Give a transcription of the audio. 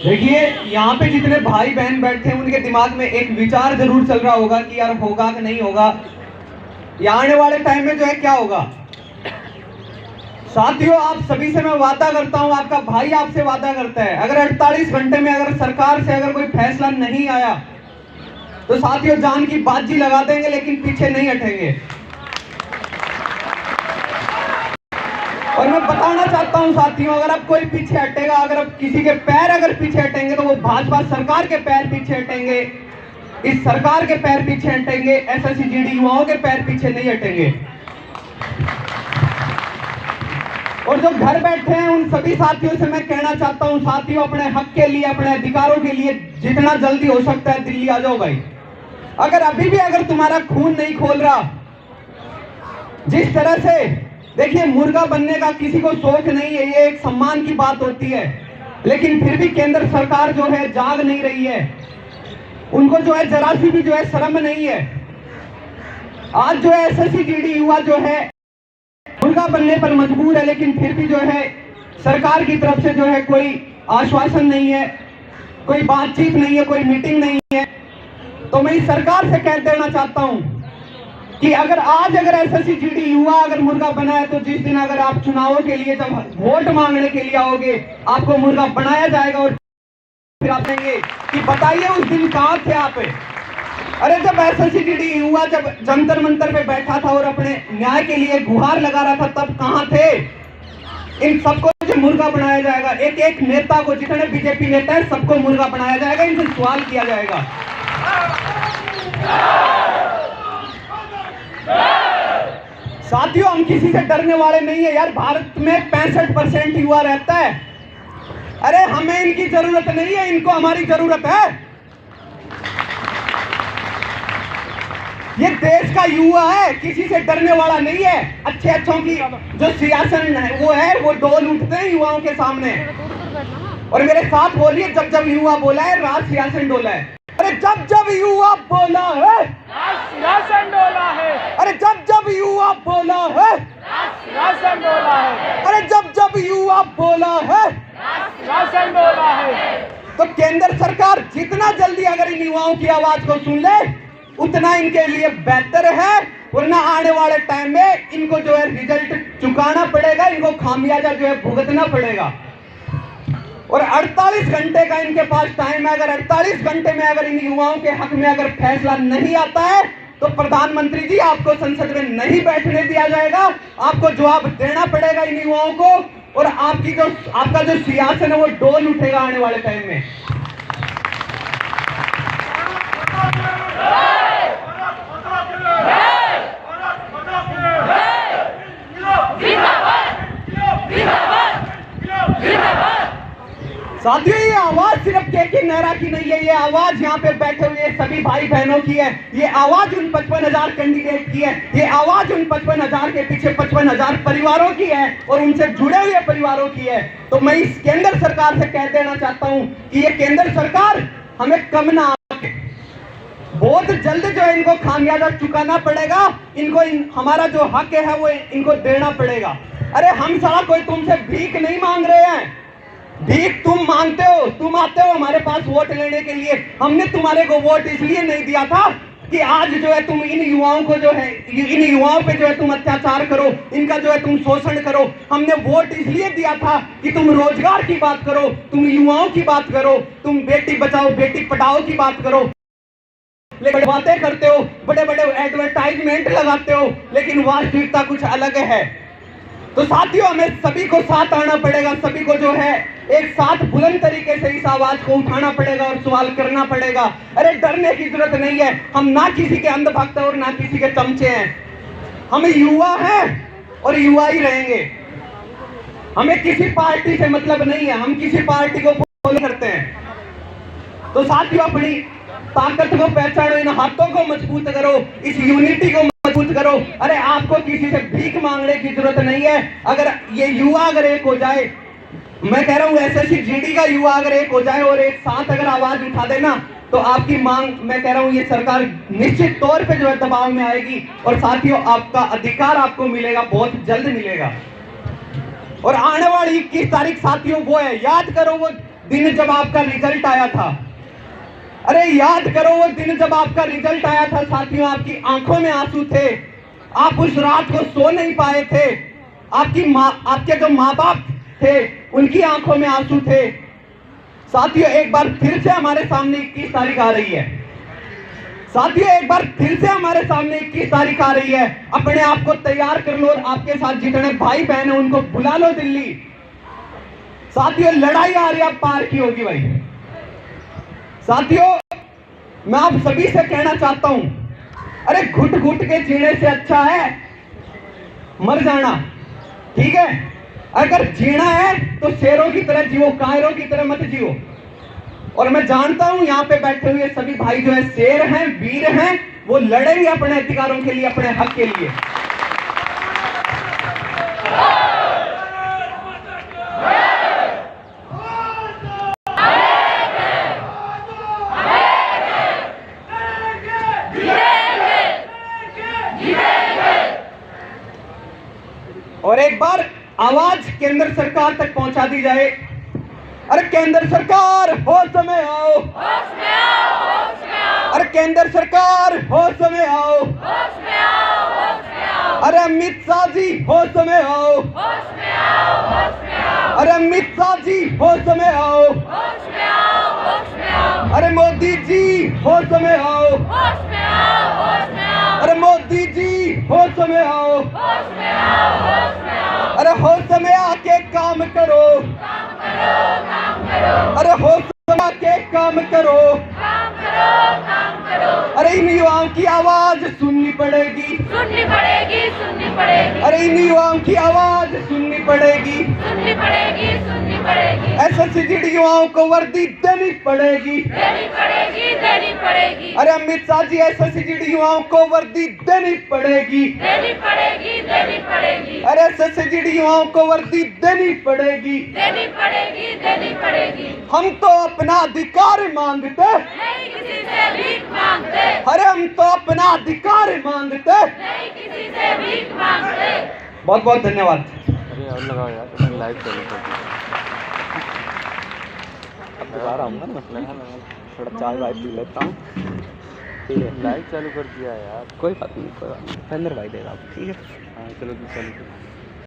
देखिए, यहाँ पे जितने भाई बहन बैठे हैं उनके दिमाग में एक विचार जरूर चल रहा होगा कि यार होगा कि नहीं होगा, या आने वाले टाइम में जो है क्या होगा। साथियों, आप सभी से मैं वादा करता हूं, आपका भाई आपसे वादा करता है, अगर 48 घंटे में अगर सरकार से अगर कोई फैसला नहीं आया तो साथियों जान की बाजी लगा देंगे, लेकिन पीछे नहीं हटेंगे। और मैं बताना चाहता हूं साथियों, अगर अब कोई पीछे हटेगा, अगर अब किसी के पैर अगर पीछे हटेंगे तो वो भाजपा सरकार के पैर पीछे हटेंगे, इस सरकार के पैर पीछे हटेंगे, एसएससी-जीडी युवाओं के पैर पीछे नहीं हटेंगे। और जो घर बैठे हैं उन सभी साथियों से मैं कहना चाहता हूं, साथियों अपने हक के लिए, अपने अधिकारों के लिए जितना जल्दी हो सकता है दिल्ली आ जाओ भाई। अगर अभी भी अगर तुम्हारा खून नहीं खोल रहा, जिस तरह से देखिए, मुर्गा बनने का किसी को शौक नहीं है, ये एक सम्मान की बात होती है, लेकिन फिर भी केंद्र सरकार जो है जाग नहीं रही है, उनको जो है जरा सी भी जो है शर्म नहीं है। आज जो है एसएससी-जीडी युवा जो है मुर्गा बनने पर मजबूर है, लेकिन फिर भी जो है सरकार की तरफ से जो है कोई आश्वासन नहीं है, कोई बातचीत नहीं है, कोई मीटिंग नहीं है। तो मैं इस सरकार से कह देना चाहता हूं कि अगर आज अगर एसएससी-जीडी युवा अगर मुर्गा बना है तो जिस दिन अगर आप चुनावों के लिए जब वोट मांगने के लिए आओगे, आपको मुर्गा बनाया जाएगा और फिर आप कहेंगे कि बताइए उस दिन कहां थे आप। अरे जब एसएससी-जीडी युवा जब जंतर मंतर पे बैठा था और अपने न्याय के लिए गुहार लगा रहा था, तब कहां थे। इन सबको जो मुर्गा बनाया जाएगा, एक एक नेता को, जितने बीजेपी नेता है सबको मुर्गा बनाया जाएगा, इनसे सवाल किया जाएगा। साथियों, हम किसी से डरने वाले नहीं है यार। भारत में 65% युवा रहता है। अरे हमें इनकी जरूरत नहीं है, इनको हमारी जरूरत है। ये देश का युवा है, किसी से डरने वाला नहीं है। अच्छे अच्छों की जो सियासत है वो डोल उठते हैं युवाओं के सामने। और मेरे साथ बोलिए, जब जब युवा बोला है राज सियासत डोला है। अरे जब जब युवा बोला है सियासत डोला है। अरे जब जब युवा बोला है सियासत डोला है। अरे जब जब युवा बोला है सियासत डोला है। तो केंद्र सरकार जितना जल्दी अगर इन युवाओं की आवाज को सुन ले उतना इनके लिए बेहतर है, वरना आने वाले टाइम में इनको जो है रिजल्ट चुकाना पड़ेगा, इनको खामियाजा जो है भुगतना पड़ेगा। और 48 घंटे का इनके पास टाइम है। अगर 48 घंटे में अगर इन युवाओं के हक में अगर फैसला नहीं आता है तो प्रधानमंत्री जी आपको संसद में नहीं बैठने दिया जाएगा, आपको जवाब देना पड़ेगा इन युवाओं को। और आपका जो सियासत है वो डोल उठेगा आने वाले टाइम में। साथियों, ये आवाज सिर्फ के नेहरा की नहीं है, ये आवाज यहाँ पे बैठे हुए सभी भाई बहनों की है। ये आवाज उन 55,000 कैंडिडेट की है, ये आवाज उन 55,000 के पीछे 55,000 परिवारों की है और उनसे जुड़े हुए परिवारों की है। तो मैं इस केंद्र सरकार से कह देना चाहता हूँ कि ये केंद्र सरकार हमें कम ना आके, बहुत जल्द जो है इनको खामियाजा चुकाना पड़ेगा। इनको हमारा जो हक है वो इनको देना पड़ेगा। अरे हम सारा कोई तुमसे भीख नहीं मांग रहे हैं, भीख तुम मांगते हो, तुम आते हो हमारे पास वोट लेने के लिए। हमने तुम्हारे को वोट इसलिए नहीं दिया था कि आज जो है तुम इन युवाओं को जो है, इन युवाओं पे जो है तुम अत्याचार करो, इनका जो है तुम शोषण करो। हमने वोट इसलिए दिया था कि तुम रोजगार की बात करो, तुम युवाओं की बात करो, तुम बेटी बचाओ बेटी पढ़ाओ की बात करो। लेकिन बातें करते हो, बड़े बड़े एडवर्टाइजमेंट लगाते हो, लेकिन वास्तविकता कुछ अलग है। तो साथियों, हमें सभी को साथ आना पड़ेगा, सभी को जो है एक साथ बुलंद तरीके से इस आवाज को उठाना पड़ेगा और सवाल करना पड़ेगा। अरे डरने की जरूरत नहीं है, हम ना किसी के अंधभक्त और ना किसी के चमचे हैं। हम युवा हैं और युवा ही रहेंगे। हमें किसी पार्टी से मतलब नहीं है, हम किसी पार्टी को फॉलो करते हैं। तो साथियों, अपनी ताकत को पहचानो, इन हाथों को मजबूत करो, इस यूनिटी को मजबूत करो। अरे आपको किसी से भीख मांगने की जरूरत नहीं है। अगर ये युवा अगर एक हो जाए, मैं कह रहा हूं एसएससी-जीडी का युवा अगर एक हो जाए और एक साथ अगर आवाज उठा देना, तो आपकी मांग, मैं कह रहा हूं ये सरकार निश्चित तौर पे जो है दबाव में आएगी। और साथियों, आपका अधिकार आपको मिलेगा, बहुत जल्द मिलेगा। और आने वाली 21 तारीख साथियों वो है, याद करो वो दिन जब आपका रिजल्ट आया था। अरे याद करो वो दिन जब आपका रिजल्ट आया था साथियों, आपकी आंखों में आंसू थे, आप उस रात को सो नहीं पाए थे, आपके जो माँ बाप थे उनकी आंखों में आंसू थे। साथियों एक बार फिर से हमारे सामने 21 तारीख आ रही है। साथियों एक बार फिर से हमारे सामने 21 तारीख आ रही है। अपने आप को तैयार कर लो और आपके साथ जितने भाई बहन है उनको बुला लो दिल्ली। साथियों लड़ाई आ रही है, अब पार की होगी भाई। साथियों मैं आप सभी से कहना चाहता हूं, अरे घुट घुट के जीने से अच्छा है मर जाना, ठीक है? अगर जीना है तो शेरों की तरह जियो, कायरों की तरह मत जियो। और मैं जानता हूं यहाँ पे बैठे हुए सभी भाई जो है शेर हैं, वीर हैं, वो लड़ेंगे अपने अधिकारों के लिए, अपने हक के लिए। और एक बार आवाज केंद्र सरकार तक पहुंचा दी जाए। अरे केंद्र सरकार होश में आओ, होश में आओ, होश में आओ। अरे केंद्र सरकार होश में आओ, होश में आओ, होश में आओ। अरे अमित शाह जी होश में आओ, होश में आओ, होश में आओ। अरे अमित शाह जी होश में आओ, होश में आओ, होश में आओ। अरे मोदी जी होश में आओ, होश में आओ, होश में आओ। अरे मोदी जी होश में आओ, होश में आओ, होश में आओ। अरे होश में आके काम करो, काम करो, काम करो। अरे होश में आके काम करो, काम करो, काम करो। अरे इन युवाओं की आवाज सुननी पड़ेगी, सुननी पड़ेगी, सुननी पड़ेगी। अरे इन युवाओं की आवाज सुननी पड़ेगी, सुननी पड़ेगी, सुननी पड़ेगी। एसएससी युवाओं को वर्दी देनी पड़ेगी, देनी पड़ेगी, देनी पड़ेगी। अरे अमित शाह जी एसएससी युवाओं को वर्दी देनी पड़ेगी, देनी पड़ेगी, देनी पड़ेगी। अरे एसएससी युवाओं को वर्दी देनी पड़ेगी, देनी पड़ेगी, देनी पड़ेगी। हम तो अपना अधिकार मांगते नहीं, किसी से भीख मांगते। अरे हम तो अपना अधिकार मांगते नहीं, किसी से भीख मांगते। बहुत बहुत धन्यवाद। अरे और लगाओ यार, लाइव चालू कर दिया। अब दोबारा आऊँगा ना, थोड़ा चाय वाय पी लेता हूँ, ठीक है? लाइव चालू कर दिया यार, कोई बात नहीं, कोई बात नहीं। धन्यवाद भाई देगा, ठीक है? हाँ चलो चालू करो।